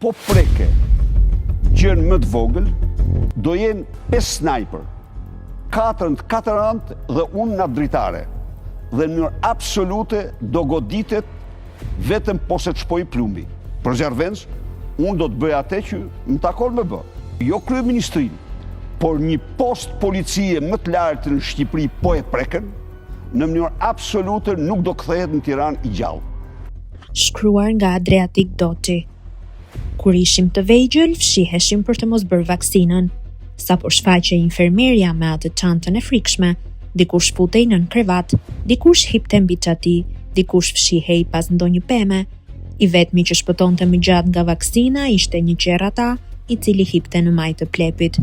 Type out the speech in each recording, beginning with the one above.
po preke gjën më të vogël, do jenë 5 sniper, 4 në 4 anë dhe unë në dritare. Dhe në mënyrë absolute do goditet vetëm po se të shpoj plumbi. Për Zjarvenc, unë do të bëj atë që më takon me bë. Jo kryeministrinë, por një post policie më të lartë në Shqipëri po e preken, në mënyrë absolute nuk do kthehet në Tiranë i gjallë. Shkruar nga Adriatik Doçi. Kur ishim të vegjël, fshiheshim për të mos bërë vaksinën. Sa po shfaqej infermierja me atë çantën e frikshme, dikush futej nën krevat, dikush hipte mbi çati, dikush fshihej pas ndonjë peme. I vetmi që shpëtonte më gjatë nga vaksina ishte një qerrata, i cili hipte në majtë të plepit.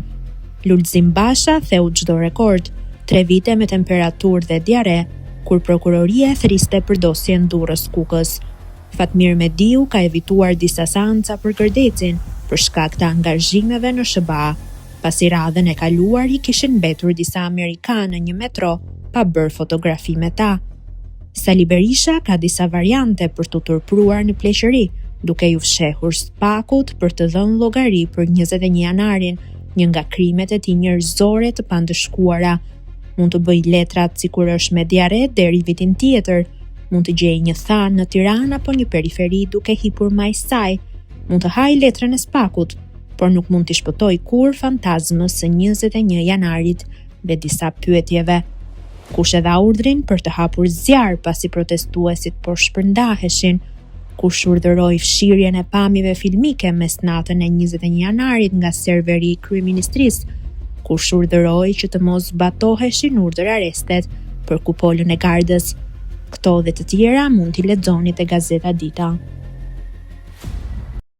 Lulzim Basha theu çdo rekord, 3 vite me temperaturë dhe diare, kur prokuroria thriste për dosjen Durrës Kukës. Fatmir Mediu ka evituar disa seanca për Gërdecin për shkak të angazhimeve në SBA. Pasi radhën e kaluar i kishin mbetur disa amerikanë në një metro pa bërë fotografi me ta. Sali Berisha ka disa variante për të turpruar në pleqëri, duke ju fshehur Spakut për të dhënë llogari për 21 janarin, një nga krimet e tij njerëzore të pandëshkuara. Mund të bëj letrat sikur është me diare deri vitin tjetër. Mund të gjej një than në Tiranë apo një periferi duke hipur majs saj. Mund të haj letrën e Spakut, por nuk mund t'i shpëtoj kur fantazmës së 21 janarit dhe disa pyetjeve. Kush e dha urdhrin për të hapur zjarr pasi protestuesit po shpërndaheshin? Kush urdhëroi fshirjen e pamjeve filmike mes natën e 21 janarit nga serveri i kryeministrisë? Kush urdhëroi që të mos zbatoheshin urdhër arrestet për kupolën e Gardës? Këto dhe të tjera mund t'i lexoni te Gazeta Dita.